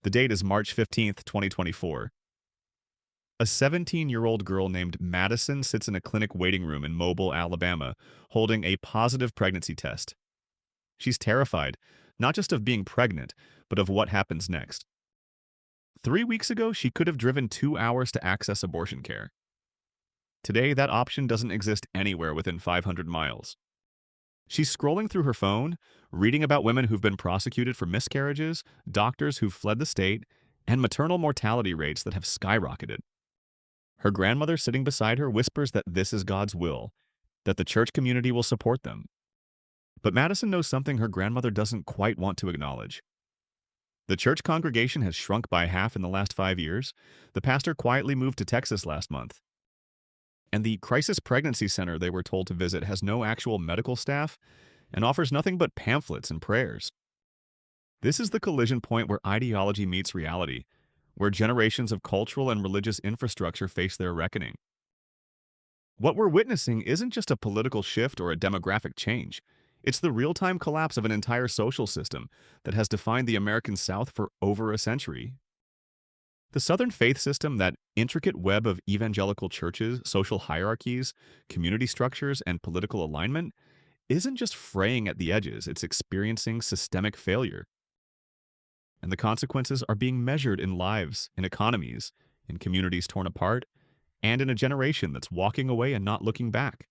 The date is March 15th, 2024. A 17-year-old girl named Madison sits in a clinic waiting room in Mobile, Alabama, holding a positive pregnancy test. She's terrified, not just of being pregnant, but of what happens next. 3 weeks ago, she could have driven 2 hours to access abortion care. Today, that option doesn't exist anywhere within 500 miles. She's scrolling through her phone, reading about women who've been prosecuted for miscarriages, doctors who've fled the state, and maternal mortality rates that have skyrocketed. Her grandmother sitting beside her whispers that this is God's will, that the church community will support them. But Madison knows something her grandmother doesn't quite want to acknowledge. The church congregation has shrunk by half in the last 5 years. The pastor quietly moved to Texas last month. And the crisis pregnancy center they were told to visit has no actual medical staff and offers nothing but pamphlets and prayers. This is the collision point where ideology meets reality, where generations of cultural and religious infrastructure face their reckoning. What we're witnessing isn't just a political shift or a demographic change. It's the real-time collapse of an entire social system that has defined the American South for over a century. The Southern faith system, that intricate web of evangelical churches, social hierarchies, community structures, and political alignment, isn't just fraying at the edges, it's experiencing systemic failure. And the consequences are being measured in lives, in economies, in communities torn apart, and in a generation that's walking away and not looking back.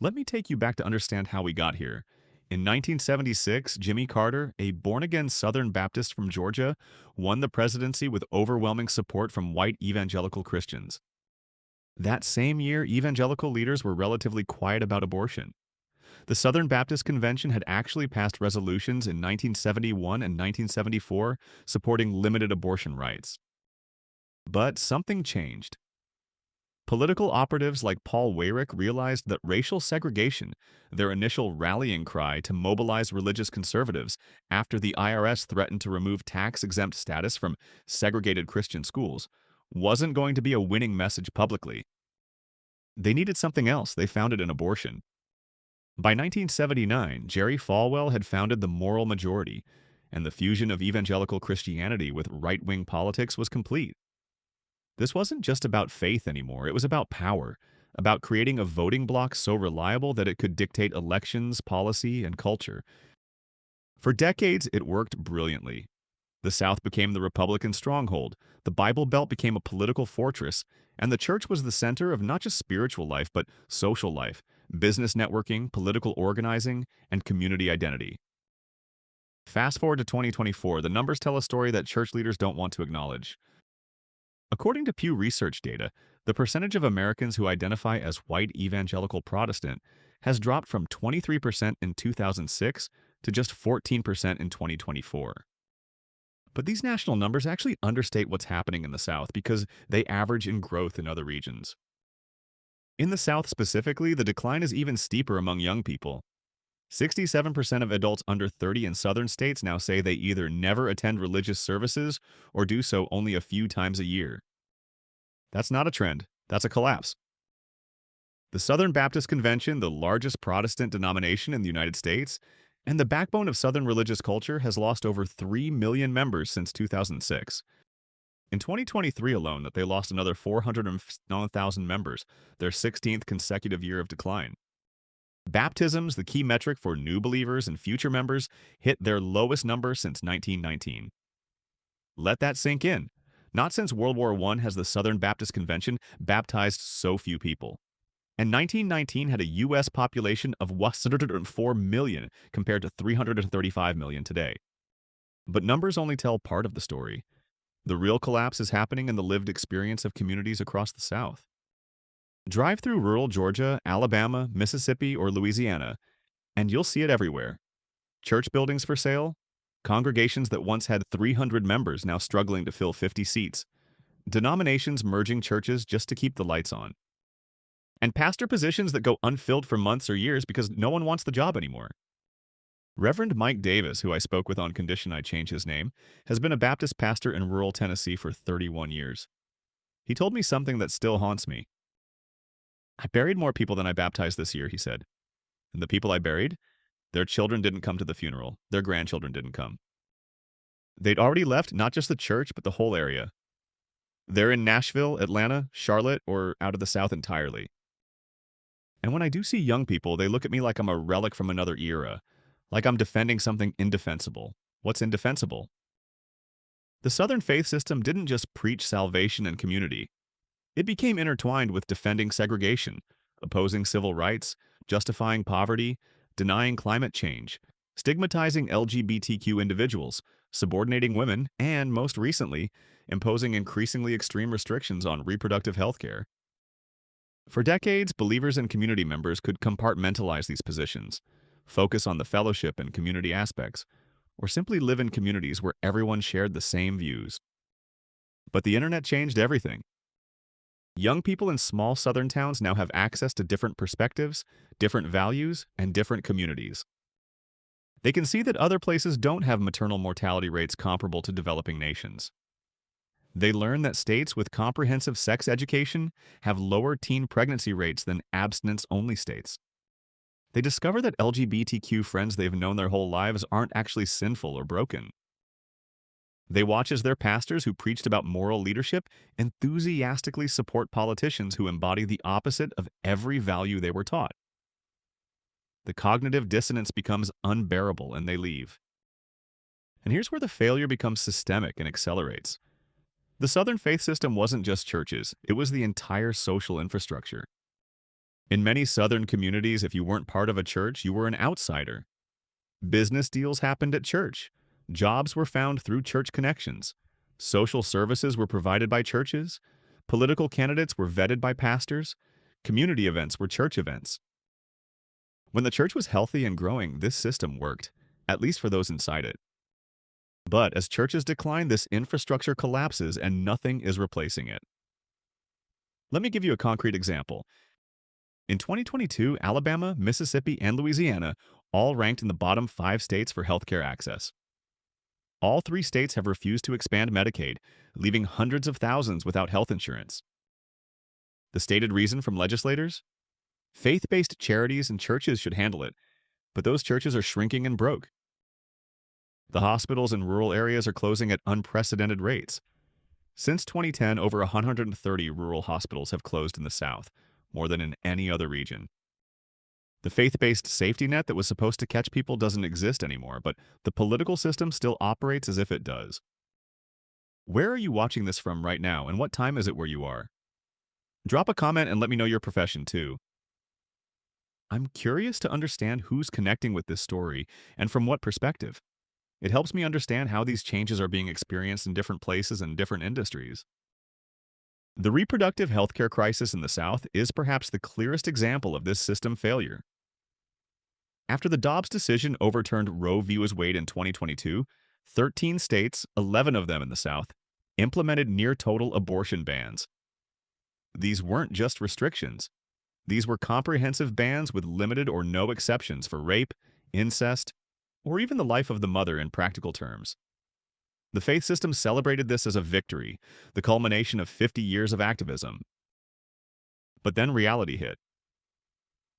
Let me take you back to understand how we got here. In 1976, Jimmy Carter, a born-again Southern Baptist from Georgia, won the presidency with overwhelming support from white evangelical Christians. That same year, evangelical leaders were relatively quiet about abortion. The Southern Baptist Convention had actually passed resolutions in 1971 and 1974 supporting limited abortion rights. But something changed. Political operatives like Paul Weyrich realized that racial segregation, their initial rallying cry to mobilize religious conservatives after the IRS threatened to remove tax-exempt status from segregated Christian schools, wasn't going to be a winning message publicly. They needed something else. They found it in abortion. By 1979, Jerry Falwell had founded the Moral Majority, and the fusion of evangelical Christianity with right-wing politics was complete. This wasn't just about faith anymore, it was about power, about creating a voting bloc so reliable that it could dictate elections, policy, and culture. For decades, it worked brilliantly. The South became the Republican stronghold, the Bible Belt became a political fortress, and the church was the center of not just spiritual life, but social life, business networking, political organizing, and community identity. Fast forward to 2024, the numbers tell a story that church leaders don't want to acknowledge. According to Pew Research data, the percentage of Americans who identify as white evangelical Protestant has dropped from 23% in 2006 to just 14% in 2024. But these national numbers actually understate what's happening in the South because they average in growth in other regions. In the South specifically, the decline is even steeper among young people. 67% of adults under 30 in southern states now say they either never attend religious services or do so only a few times a year. That's not a trend, that's a collapse. The Southern Baptist Convention, the largest Protestant denomination in the United States, and the backbone of Southern religious culture, has lost over 3 million members since 2006. In 2023 alone, they lost another 409,000 members, their 16th consecutive year of decline. Baptisms, the key metric for new believers and future members, hit their lowest number since 1919. Let that sink in. Not since World War I has the Southern Baptist Convention baptized so few people. And 1919 had a U.S. population of 104 million compared to 335 million today. But numbers only tell part of the story. The real collapse is happening in the lived experience of communities across the South. Drive through rural Georgia, Alabama, Mississippi, or Louisiana, and you'll see it everywhere. Church buildings for sale, congregations that once had 300 members now struggling to fill 50 seats, denominations merging churches just to keep the lights on, and pastor positions that go unfilled for months or years because no one wants the job anymore. Reverend Mike Davis, who I spoke with on condition I change his name, has been a Baptist pastor in rural Tennessee for 31 years. He told me something that still haunts me. I buried more people than I baptized this year, he said. And the people I buried, their children didn't come to the funeral. Their grandchildren didn't come. They'd already left not just the church, but the whole area. They're in Nashville, Atlanta, Charlotte, or out of the South entirely. And when I do see young people, they look at me like I'm a relic from another era, like I'm defending something indefensible. What's indefensible? The Southern faith system didn't just preach salvation and community. It became intertwined with defending segregation, opposing civil rights, justifying poverty, denying climate change, stigmatizing LGBTQ individuals, subordinating women, and, most recently, imposing increasingly extreme restrictions on reproductive health care. For decades, believers and community members could compartmentalize these positions, focus on the fellowship and community aspects, or simply live in communities where everyone shared the same views. But the internet changed everything. Young people in small southern towns now have access to different perspectives, different values, and different communities. They can see that other places don't have maternal mortality rates comparable to developing nations. They learn that states with comprehensive sex education have lower teen pregnancy rates than abstinence-only states. They discover that LGBTQ friends they've known their whole lives aren't actually sinful or broken. They watch as their pastors who preached about moral leadership enthusiastically support politicians who embody the opposite of every value they were taught. The cognitive dissonance becomes unbearable and they leave. And here's where the failure becomes systemic and accelerates. The Southern faith system wasn't just churches, it was the entire social infrastructure. In many Southern communities, if you weren't part of a church, you were an outsider. Business deals happened at church. Jobs were found through church connections. Social services were provided by churches. Political candidates were vetted by pastors. Community events were church events. When the church was healthy and growing, this system worked, at least for those inside it. But as churches decline, this infrastructure collapses and nothing is replacing it. Let me give you a concrete example. In 2022, Alabama, Mississippi, and Louisiana all ranked in the bottom 5 states for healthcare access. All 3 states have refused to expand Medicaid, leaving hundreds of thousands without health insurance. The stated reason from legislators? Faith-based charities and churches should handle it, but those churches are shrinking and broke. The hospitals in rural areas are closing at unprecedented rates. Since 2010, over 130 rural hospitals have closed in the South, more than in any other region. The faith-based safety net that was supposed to catch people doesn't exist anymore, but the political system still operates as if it does. Where are you watching this from right now, and what time is it where you are? Drop a comment and let me know your profession too. I'm curious to understand who's connecting with this story and from what perspective. It helps me understand how these changes are being experienced in different places and different industries. The reproductive healthcare crisis in the South is perhaps the clearest example of this system failure. After the Dobbs decision overturned Roe v. Wade in 2022, 13 states, 11 of them in the South, implemented near-total abortion bans. These weren't just restrictions. These were comprehensive bans with limited or no exceptions for rape, incest, or even the life of the mother in practical terms. The faith system celebrated this as a victory, the culmination of 50 years of activism. But then reality hit.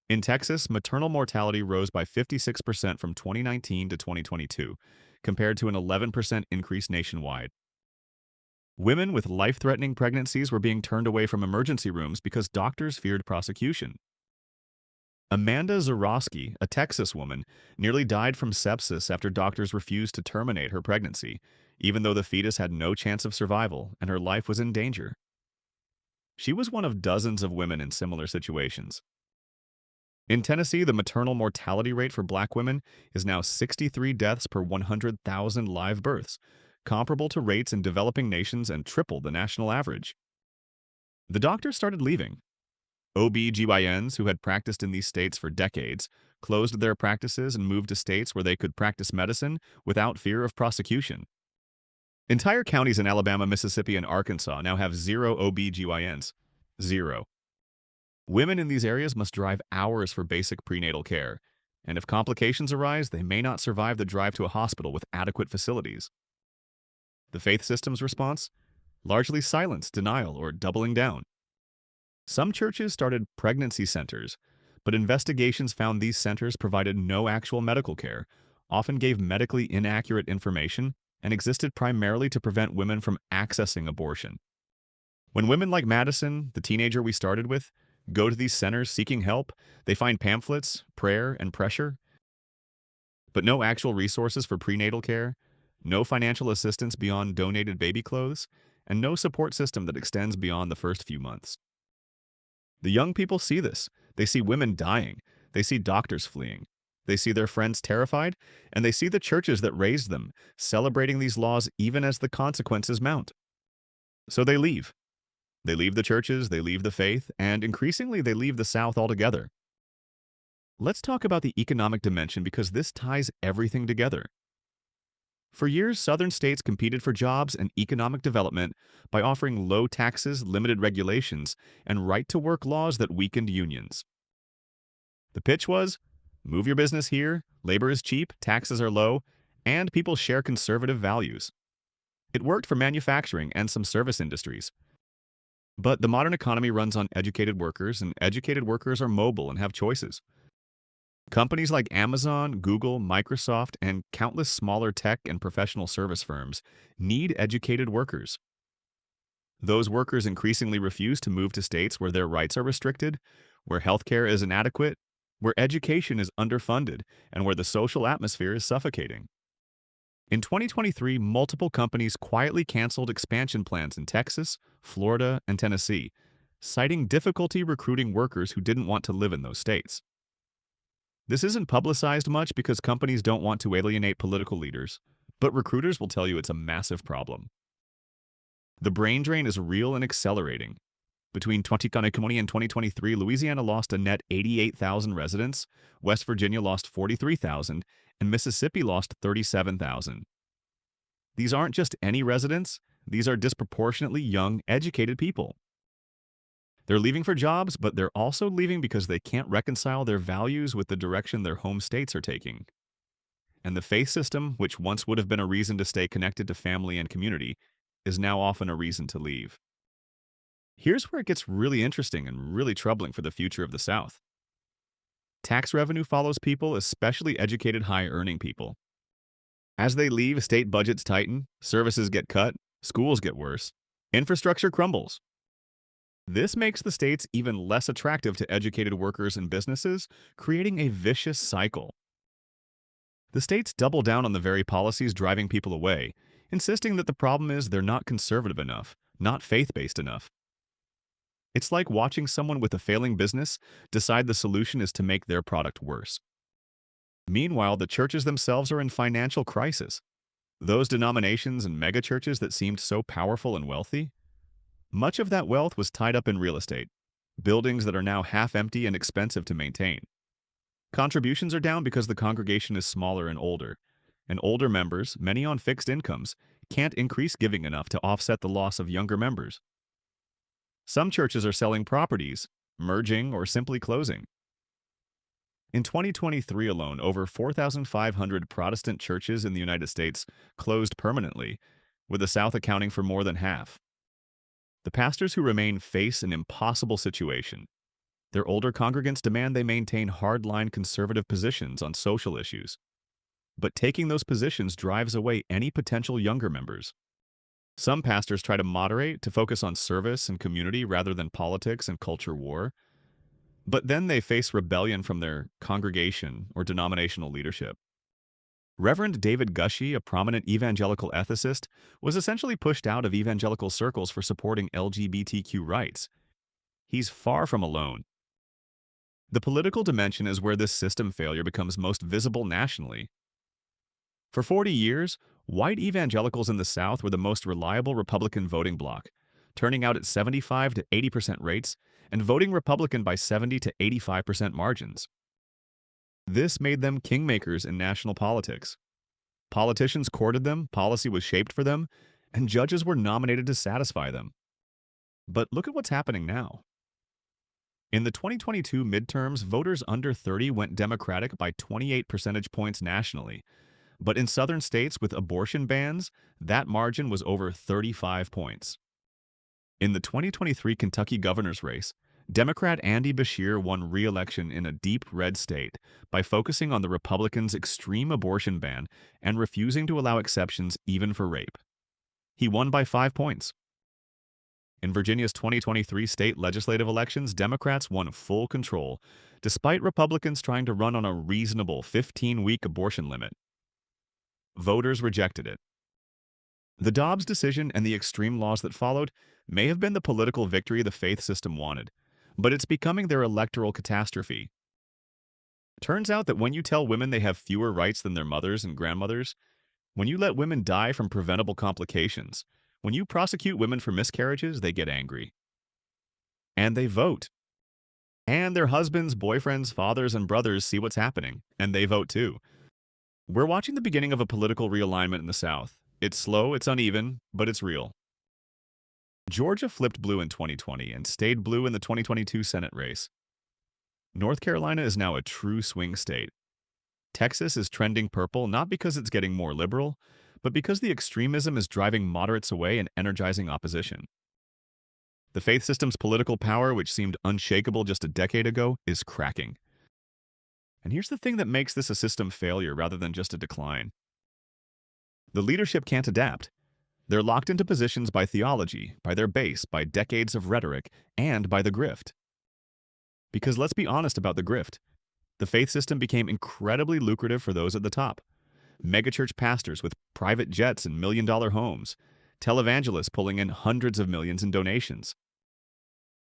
In Texas, maternal mortality rose by 56% from 2019 to 2022, compared to an 11% increase nationwide. Women with life-threatening pregnancies were being turned away from emergency rooms because doctors feared prosecution. Amanda Zarowski, a Texas woman, nearly died from sepsis after doctors refused to terminate her pregnancy, even though the fetus had no chance of survival and her life was in danger. She was one of dozens of women in similar situations. In Tennessee, the maternal mortality rate for Black women is now 63 deaths per 100,000 live births, comparable to rates in developing nations and triple the national average. The doctors started leaving. OB-GYNs who had practiced in these states for decades closed their practices and moved to states where they could practice medicine without fear of prosecution. Entire counties in Alabama, Mississippi, and Arkansas now have 0 OB-GYNs. 0. Women in these areas must drive hours for basic prenatal care, and if complications arise, they may not survive the drive to a hospital with adequate facilities. The faith system's response? Largely silence, denial, or doubling down. Some churches started pregnancy centers, but investigations found these centers provided no actual medical care, often gave medically inaccurate information, and existed primarily to prevent women from accessing abortion. When women like Madison, the teenager we started with, go to these centers seeking help, they find pamphlets, prayer, and pressure, but no actual resources for prenatal care, no financial assistance beyond donated baby clothes, and no support system that extends beyond the first few months. The young people see this. They see women dying. They see doctors fleeing. They see their friends terrified, and they see the churches that raised them celebrating these laws even as the consequences mount. So they leave. They leave the churches, they leave the faith, and increasingly they leave the South altogether. Let's talk about the economic dimension because this ties everything together. For years, Southern states competed for jobs and economic development by offering low taxes, limited regulations, and right-to-work laws that weakened unions. The pitch was, move your business here, labor is cheap, taxes are low, and people share conservative values. It worked for manufacturing and some service industries. But the modern economy runs on educated workers, and educated workers are mobile and have choices. Companies like Amazon, Google, Microsoft, and countless smaller tech and professional service firms need educated workers. Those workers increasingly refuse to move to states where their rights are restricted, where healthcare is inadequate, where education is underfunded, and where the social atmosphere is suffocating. In 2023, multiple companies quietly canceled expansion plans in Texas, Florida, and Tennessee, citing difficulty recruiting workers who didn't want to live in those states. This isn't publicized much because companies don't want to alienate political leaders, but recruiters will tell you it's a massive problem. The brain drain is real and accelerating. Between 2020 and 2023, Louisiana lost a net 88,000 residents, West Virginia lost 43,000, and Mississippi lost 37,000. These aren't just any residents, these are disproportionately young, educated people. They're leaving for jobs, but they're also leaving because they can't reconcile their values with the direction their home states are taking. And the faith system, which once would have been a reason to stay connected to family and community, is now often a reason to leave. Here's where it gets really interesting and really troubling for the future of the South. Tax revenue follows people, especially educated, high-earning people. As they leave, state budgets tighten, services get cut, schools get worse, infrastructure crumbles. This makes the states even less attractive to educated workers and businesses, creating a vicious cycle. The states double down on the very policies driving people away, insisting that the problem is they're not conservative enough, not faith-based enough. It's like watching someone with a failing business decide the solution is to make their product worse. Meanwhile, the churches themselves are in financial crisis. Those denominations and megachurches that seemed so powerful and wealthy, much of that wealth was tied up in real estate, buildings that are now half-empty and expensive to maintain. Contributions are down because the congregation is smaller and older members, many on fixed incomes, can't increase giving enough to offset the loss of younger members. Some churches are selling properties, merging, or simply closing. In 2023 alone, over 4,500 Protestant churches in the United States closed permanently, with the South accounting for more than half. The pastors who remain face an impossible situation. Their older congregants demand they maintain hard-line conservative positions on social issues. But taking those positions drives away any potential younger members. Some pastors try to moderate, to focus on service and community rather than politics and culture war. But then they face rebellion from their congregation or denominational leadership. Reverend David Gushee, a prominent evangelical ethicist, was essentially pushed out of evangelical circles for supporting LGBTQ rights. He's far from alone. The political dimension is where this system failure becomes most visible nationally. For 40 years, white evangelicals in the South were the most reliable Republican voting bloc, turning out at 75 to 80% rates and voting Republican by 70 to 85% margins. This made them kingmakers in national politics. Politicians courted them, policy was shaped for them, and judges were nominated to satisfy them. But look at what's happening now. In the 2022 midterms, voters under 30 went Democratic by 28 percentage points nationally. But in southern states with abortion bans, that margin was over 35 points. In the 2023 Kentucky governor's race, Democrat Andy Beshear won re-election in a deep red state by focusing on the Republicans' extreme abortion ban and refusing to allow exceptions even for rape. He won by 5 points. In Virginia's 2023 state legislative elections, Democrats won full control, despite Republicans trying to run on a reasonable 15-week abortion limit. Voters rejected it. The Dobbs decision and the extreme laws that followed may have been the political victory the faith system wanted, but it's becoming their electoral catastrophe. Turns out that when you tell women they have fewer rights than their mothers and grandmothers, when you let women die from preventable complications, when you prosecute women for miscarriages, they get angry. And they vote. And their husbands, boyfriends, fathers, and brothers see what's happening, and they vote too. We're watching the beginning of a political realignment in the South. It's slow, it's uneven, but it's real. Georgia flipped blue in 2020 and stayed blue in the 2022 Senate race. North Carolina is now a true swing state. Texas is trending purple not because it's getting more liberal, but because the extremism is driving moderates away and energizing opposition. The faith system's political power, which seemed unshakable just a decade ago, is cracking. And here's the thing that makes this a system failure rather than just a decline. The leadership can't adapt. They're locked into positions by theology, by their base, by decades of rhetoric, and by the grift. Because let's be honest about the grift. The faith system became incredibly lucrative for those at the top. Megachurch pastors with private jets and million-dollar homes, televangelists pulling in hundreds of millions in donations,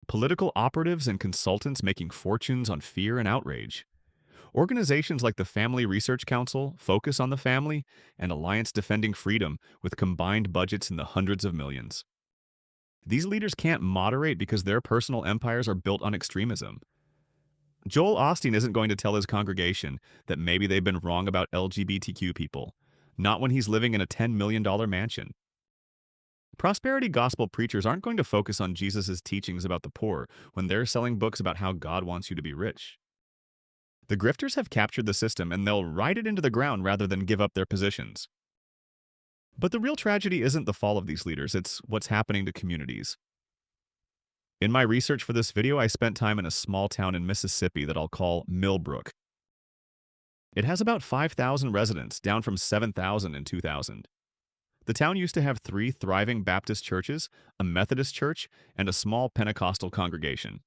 political operatives and consultants making fortunes on fear and outrage. Organizations like the Family Research Council, Focus on the Family, and Alliance Defending Freedom with combined budgets in the hundreds of millions. These leaders can't moderate because their personal empires are built on extremism. Joel Osteen isn't going to tell his congregation that maybe they've been wrong about LGBTQ people, not when he's living in a $10 million mansion. Prosperity gospel preachers aren't going to focus on Jesus' teachings about the poor when they're selling books about how God wants you to be rich. The grifters have captured the system and they'll ride it into the ground rather than give up their positions. But the real tragedy isn't the fall of these leaders, it's what's happening to communities. In my research for this video, I spent time in a small town in Mississippi that I'll call Millbrook. It has about 5,000 residents, down from 7,000 in 2000. The town used to have 3 thriving Baptist churches, a Methodist church, and a small Pentecostal congregation.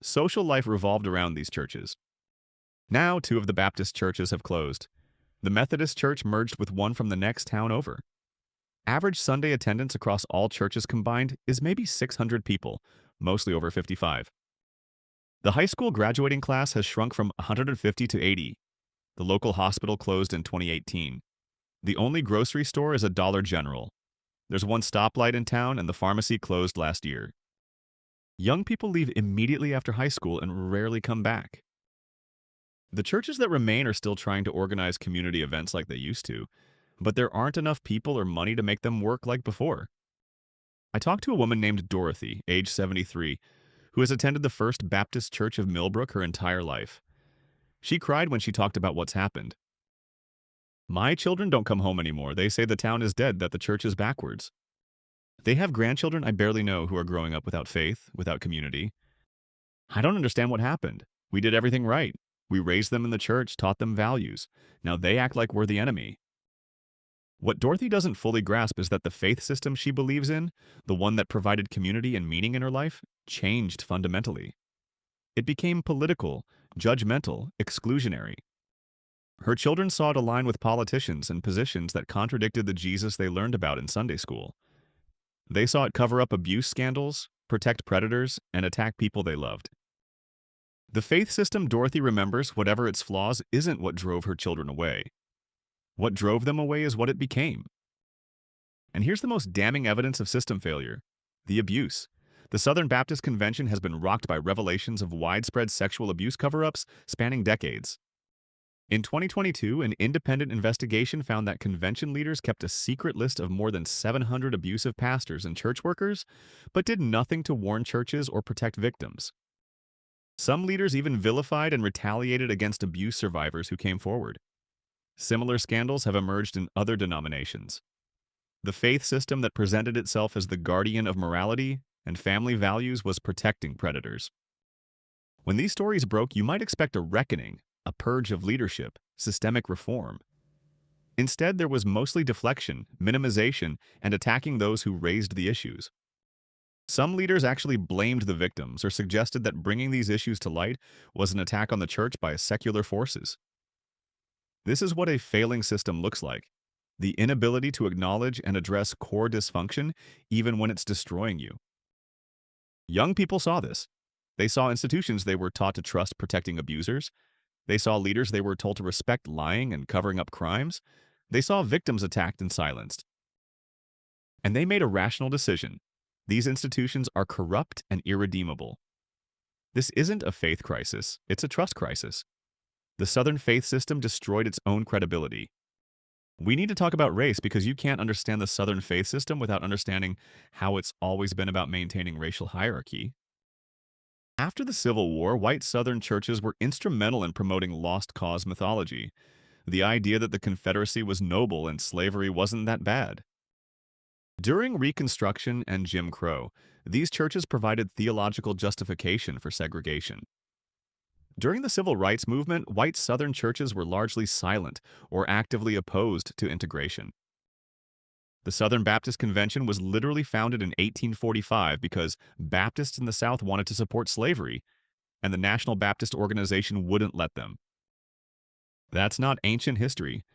Social life revolved around these churches. Now, 2 of the Baptist churches have closed. The Methodist church merged with one from the next town over. Average Sunday attendance across all churches combined is maybe 600 people, mostly over 55. The high school graduating class has shrunk from 150 to 80. The local hospital closed in 2018. The only grocery store is a Dollar General. There's one stoplight in town and the pharmacy closed last year. Young people leave immediately after high school and rarely come back. The churches that remain are still trying to organize community events like they used to, but there aren't enough people or money to make them work like before. I talked to a woman named Dorothy, age 73, who has attended the First Baptist Church of Millbrook her entire life. She cried when she talked about what's happened. My children don't come home anymore. They say the town is dead, that the church is backwards. They have grandchildren I barely know who are growing up without faith, without community. I don't understand what happened. We did everything right. We raised them in the church, taught them values. Now they act like we're the enemy. What Dorothy doesn't fully grasp is that the faith system she believes in, the one that provided community and meaning in her life, changed fundamentally. It became political, judgmental, exclusionary. Her children saw it align with politicians and positions that contradicted the Jesus they learned about in Sunday school. They saw it cover up abuse scandals, protect predators, and attack people they loved. The faith system Dorothy remembers, whatever its flaws, isn't what drove her children away. What drove them away is what it became. And here's the most damning evidence of system failure: the abuse. The Southern Baptist Convention has been rocked by revelations of widespread sexual abuse cover-ups spanning decades. In 2022, an independent investigation found that convention leaders kept a secret list of more than 700 abusive pastors and church workers, but did nothing to warn churches or protect victims. Some leaders even vilified and retaliated against abuse survivors who came forward. Similar scandals have emerged in other denominations. The faith system that presented itself as the guardian of morality and family values was protecting predators. When these stories broke, you might expect a reckoning, a purge of leadership, systemic reform. Instead, there was mostly deflection, minimization, and attacking those who raised the issues. Some leaders actually blamed the victims or suggested that bringing these issues to light was an attack on the church by secular forces. This is what a failing system looks like: the inability to acknowledge and address core dysfunction even when it's destroying you. Young people saw this. They saw institutions they were taught to trust protecting abusers. They saw leaders they were told to respect lying and covering up crimes. They saw victims attacked and silenced. And they made a rational decision. These institutions are corrupt and irredeemable. This isn't a faith crisis, it's a trust crisis. The Southern faith system destroyed its own credibility. We need to talk about race because you can't understand the Southern faith system without understanding how it's always been about maintaining racial hierarchy. After the Civil War, white Southern churches were instrumental in promoting lost cause mythology, the idea that the Confederacy was noble and slavery wasn't that bad. During Reconstruction and Jim Crow, these churches provided theological justification for segregation. During the Civil Rights Movement, white Southern churches were largely silent or actively opposed to integration. The Southern Baptist Convention was literally founded in 1845 because Baptists in the South wanted to support slavery, and the National Baptist Organization wouldn't let them. That's not ancient history.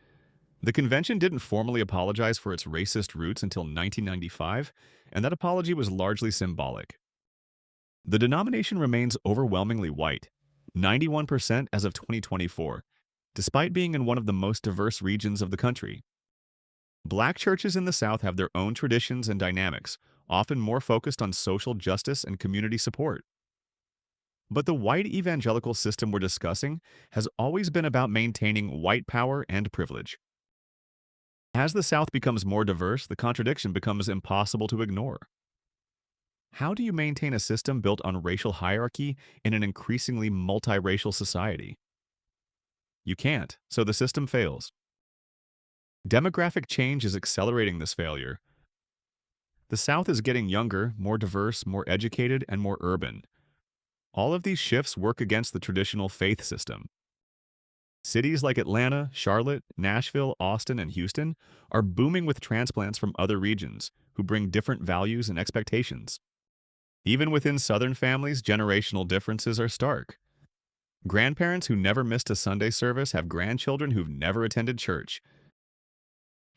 The convention didn't formally apologize for its racist roots until 1995, and that apology was largely symbolic. The denomination remains overwhelmingly white, 91% as of 2024, despite being in one of the most diverse regions of the country. Black churches in the South have their own traditions and dynamics, often more focused on social justice and community support. But the white evangelical system we're discussing has always been about maintaining white power and privilege. As the South becomes more diverse, the contradiction becomes impossible to ignore. How do you maintain a system built on racial hierarchy in an increasingly multiracial society? You can't, so the system fails. Demographic change is accelerating this failure. The South is getting younger, more diverse, more educated, and more urban. All of these shifts work against the traditional faith system. Cities like Atlanta, Charlotte, Nashville, Austin, and Houston are booming with transplants from other regions who bring different values and expectations. Even within Southern families, generational differences are stark. Grandparents who never missed a Sunday service have grandchildren who've never attended church.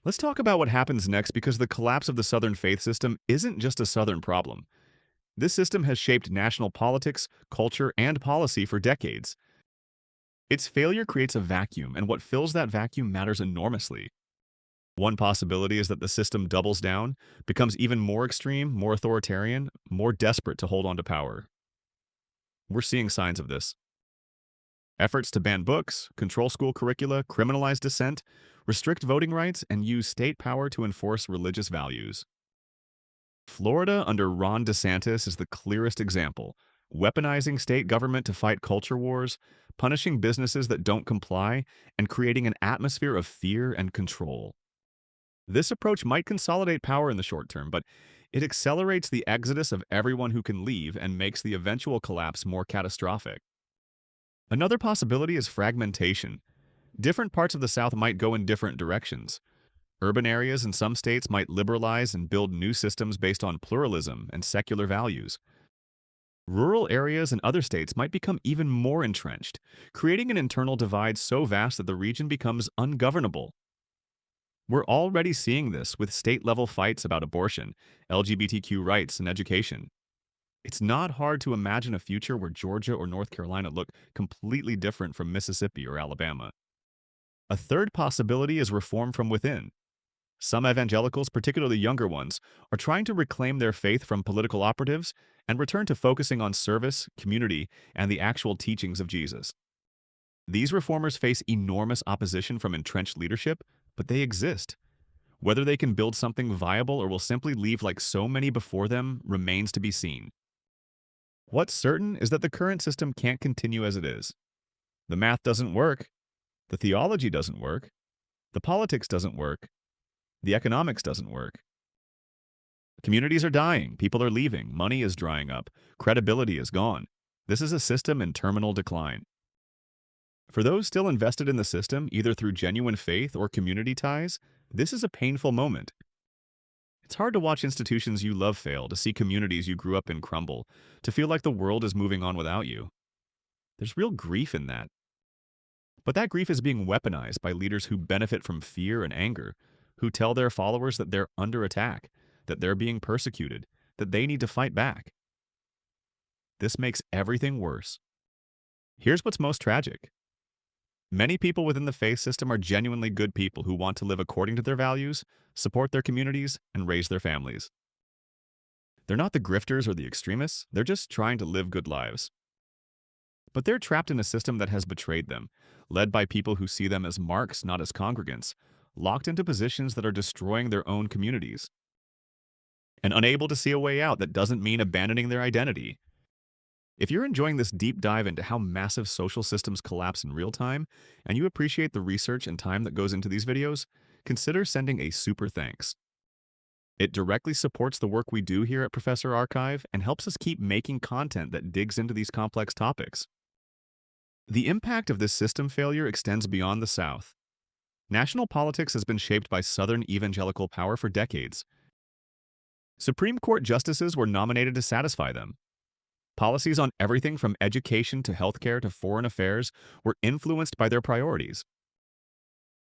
Let's talk about what happens next because the collapse of the Southern faith system isn't just a Southern problem. This system has shaped national politics, culture, and policy for decades. Its failure creates a vacuum, and what fills that vacuum matters enormously. One possibility is that the system doubles down, becomes even more extreme, more authoritarian, more desperate to hold on to power. We're seeing signs of this. Efforts to ban books, control school curricula, criminalize dissent, restrict voting rights, and use state power to enforce religious values. Florida under Ron DeSantis is the clearest example, weaponizing state government to fight culture wars, punishing businesses that don't comply, and creating an atmosphere of fear and control. This approach might consolidate power in the short term, but it accelerates the exodus of everyone who can leave and makes the eventual collapse more catastrophic. Another possibility is fragmentation. Different parts of the South might go in different directions. Urban areas in some states might liberalize and build new systems based on pluralism and secular values. Rural areas in other states might become even more entrenched, creating an internal divide so vast that the region becomes ungovernable. We're already seeing this with state-level fights about abortion, LGBTQ rights, and education. It's not hard to imagine a future where Georgia or North Carolina look completely different from Mississippi or Alabama. A third possibility is reform from within. Some evangelicals, particularly younger ones, are trying to reclaim their faith from political operatives and return to focusing on service, community, and the actual teachings of Jesus. These reformers face enormous opposition from entrenched leadership, but they exist. Whether they can build something viable or will simply leave like so many before them remains to be seen. What's certain is that the current system can't continue as it is. The math doesn't work. The theology doesn't work. The politics doesn't work. The economics doesn't work. Communities are dying, people are leaving, money is drying up, credibility is gone. This is a system in terminal decline. For those still invested in the system, either through genuine faith or community ties, this is a painful moment. It's hard to watch institutions you love fail, to see communities you grew up in crumble, to feel like the world is moving on without you. There's real grief in that. But that grief is being weaponized by leaders who benefit from fear and anger, who tell their followers that they're under attack, that they're being persecuted, that they need to fight back. This makes everything worse. Here's what's most tragic. Many people within the faith system are genuinely good people who want to live according to their values, support their communities, and raise their families. They're not the grifters or the extremists, they're just trying to live good lives. But they're trapped in a system that has betrayed them, led by people who see them as marks, not as congregants, locked into positions that are destroying their own communities, and unable to see a way out that doesn't mean abandoning their identity. If you're enjoying this deep dive into how massive social systems collapse in real time, and you appreciate the research and time that goes into these videos, consider sending a super thanks. It directly supports the work we do here at Professor Archive and helps us keep making content that digs into these complex topics. The impact of this system failure extends beyond the South. National politics has been shaped by Southern evangelical power for decades. Supreme Court justices were nominated to satisfy them. Policies on everything from education to healthcare to foreign affairs were influenced by their priorities.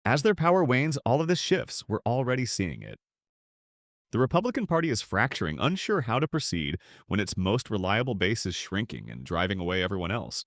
As their power wanes, all of this shifts. We're already seeing it. The Republican Party is fracturing, unsure how to proceed when its most reliable base is shrinking and driving away everyone else.